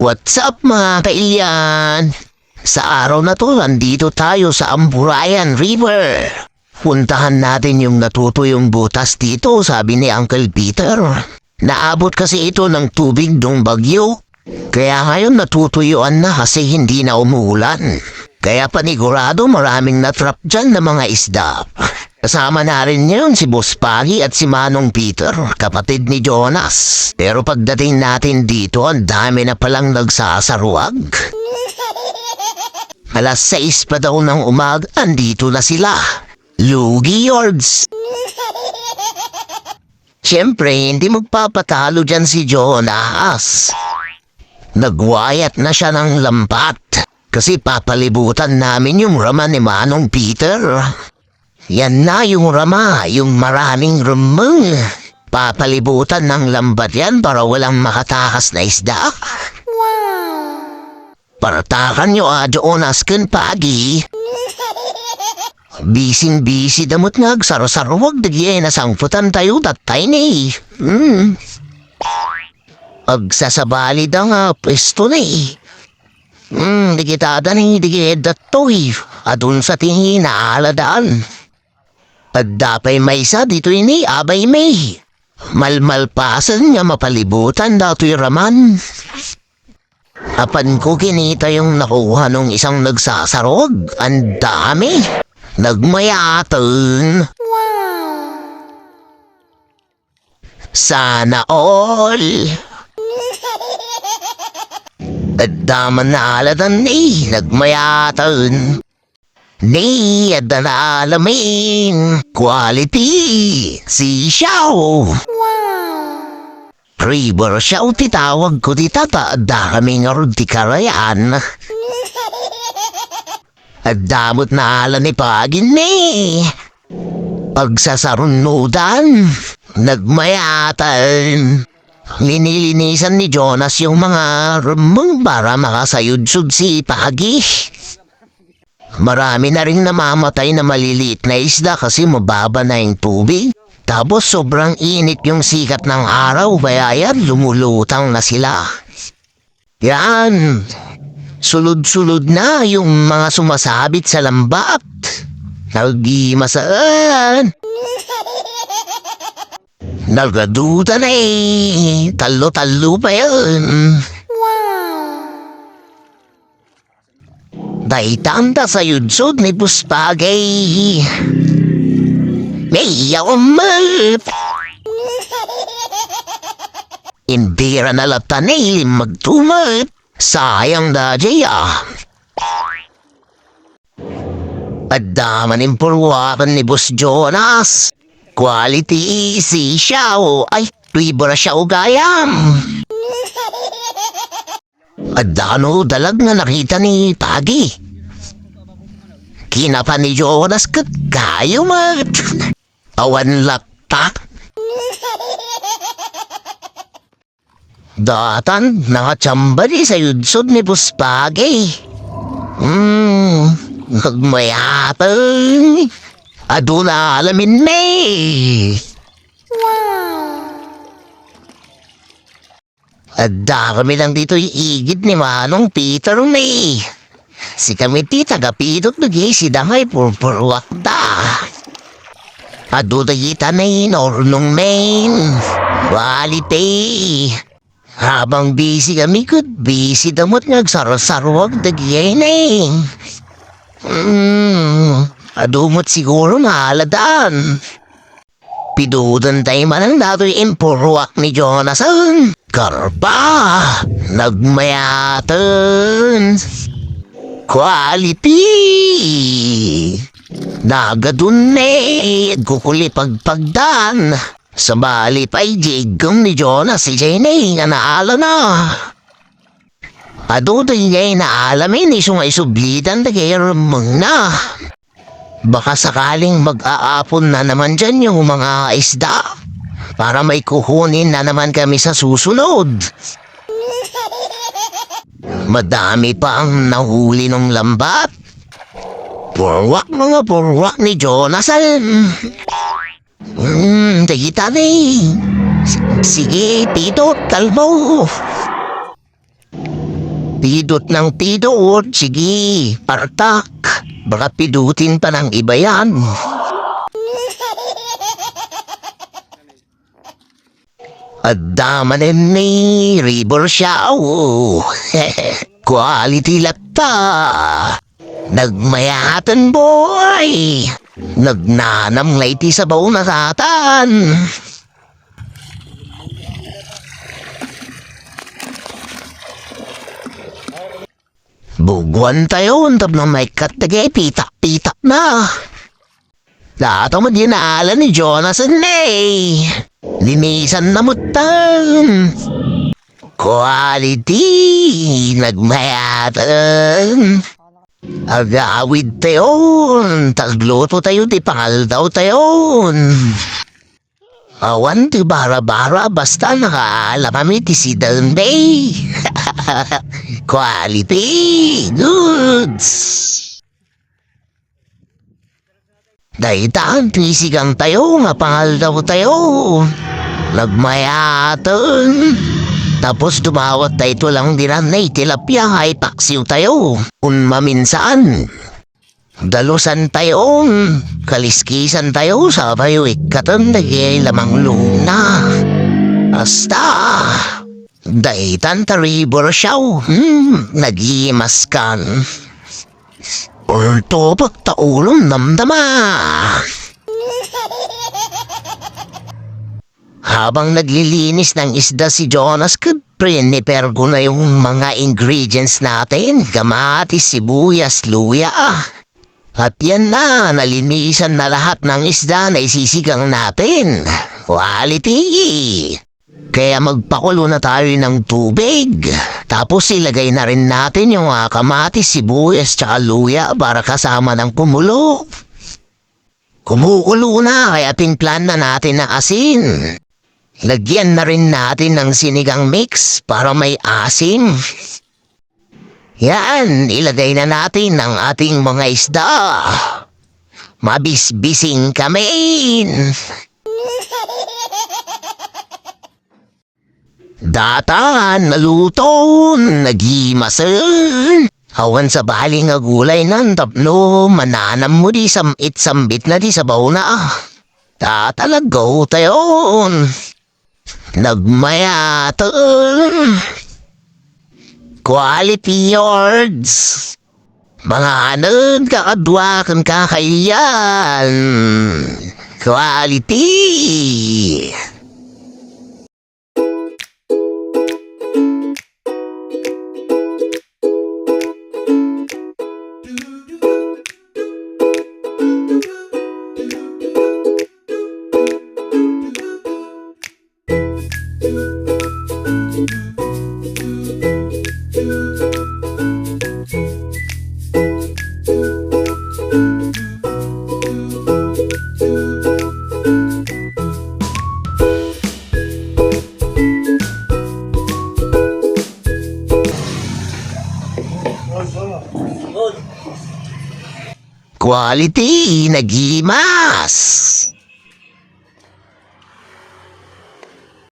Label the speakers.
Speaker 1: What's up mga kailyan? Sa araw na to, nandito tayo sa Amburayan River. Puntahan natin yung natutuyong butas dito, sabi ni Uncle Peter. Naabot kasi ito ng tubig nung bagyo. Kaya ngayon natutuyuan na kasi hindi na umuulan. Kaya panigurado maraming natrap dyan na mga isda. Kasama na rin ngayon si Boss Pagi at si Manong Peter, kapatid ni Jonas. Pero pagdating natin dito, ang dami na palang nagsasaruag. Alas 6 pa daw ng umaga, andito na sila. Lugi Yords! Siyempre, hindi magpapatalo dyan si Jonas. Nagwayat na siya ng lampat. Kasi papalibutan namin yung rama ni Manong Peter. Yan na yung rama, yung maraming rumeng. Papalibutan ng lambat yan para walang makatakas na isda. Wow! Paratakan nyo Jonas ken Pagi. Bising-bisi damot ngag, saro-sarwag dagyan na sangputan tayo tatay ni. Agsasabali da nga, pwesto na di kita ni, di kita to'y. Adun sa tingin na aladaan. At dapay may isa dito ini, abay may. Malmalpasan nga mapalibutan dato'y raman. Apan ko kinita yung nakuha nung isang nagsasarog. Ang dami. Nagmayatan. Wow! Sana all. At daman na alatan ni, nagmayatan. Ni, at na alamin. Quality. Si Xiao. Wow! River Xiao titawag ko di tata. Daming arudi karayan. At damot na ala ni Pagin ni. Pagsasarunudan. Nagmayatan. Linilinisan ni Jonas yung mga rumong para makasayudsud si Pagi. Marami na rin namamatay na maliliit na isda kasi mababa na yung tubig. Tapos sobrang init yung sikat ng araw kaya yan lumulutang na sila. Yan. Sulod-sulod na yung mga sumasabit sa lambat. Nagdimasaan. Nagaduda na Talo-talo pa yun. Daitanda sa yudsod ni Buspagay. May yawamat. Imbira na latanay magtumat. Sayang da jaya. At daman impurwakan ni Boss Jonas. Quality si Xiao. Ay, libra Xiao gayam. At dano dalag nga nakita ni Pagi. Kinapa ni Jonas kat kayo mat. Awan laptak. Datan nakachamba di sa yudsod ni Boss Pagi. Nagmayatang. Aduna alamin may. At kami lang dito iigid ni Manong Peter May. Si kami ti tagapidot nagay si Dangay purpurwak da. At dudagita na inornong main. Walite. Habang busy kami kud busy damot nagsarasarwag dagay na adumot siguro na aladaan. Pidudan tayo manang dato'y impurwak ni Jonasan. Karba! Nagmayatan! Quality! Nagadun kukuli pagpagdan. Sa bali pa'y jigong ni Jonas si Jenny nga naala na. Adudoy niya naalamin isong ay sublidan na kaya ramang na. Baka sakaling mag-aapon na naman dyan yung mga isda. Para may kukunin na naman kami sa susunod. Madami pa ang nahuli ng lambat. Purwak mga purwak ni Jonasan. Tagita na Sige, Tito, talbo. Pidot ng pidot. Sige, partak. Baka pidutin pa ng iba yan. Adamanin ni River Shaw. Quality latta. Nagmayatan boy. Nagnanam laiti sa baw na satan. Buguan tayo untab na may katagay pitak-pitak na. Lahat mo dinaalan ni Jonas and Lay. Linisan na mutan. Quality. Nagmayatan. Agawid tayo. Tagluto tayo. Di pangal daw tayo. Awan ti bara-bara. Basta nakaalam kami ti si Dalmay. Quality. Goods. Daitaan tisigang tayo nga pangal daw tayo. Nagmayatan. Tapos dumawat tayo lang dinanay tilapia ay paksiw tayo. Kung maminsan. Dalusan tayo. Kaliskisan tayo sa bayo ikatan dagay lamang luna. Hasta. Daitan ta River Shaw. Nagimas kan. Orto pagtaulong namdama. Habang naglilinis ng isda si Jonas, priniper ko na yung mga ingredients natin. Kamatis, sibuyas, luya. At yan na, nalinisan na lahat ng isda na isisigang natin. Quality! Kaya magpakulo na tayo ng tubig. Tapos ilagay na rin natin yung kamatis, sibuyas, tsaka luya para kasama ng kumulo. Kumukulo na kaya timplan na natin ng asin. Lagyan na rin natin ng sinigang mix para may asim. Yan, ilagay na natin ang ating mga isda. Mabisbising kami. Datan, naluto, nagimasan. Awan sa baling nga gulay ng tapno, mananam mo di sambit na di sabaw na. Tatalagaw tayo. Nagmayatan. Quality yards. Mga anod kakadwa kan kakayan. Quality. Quality, nagimas.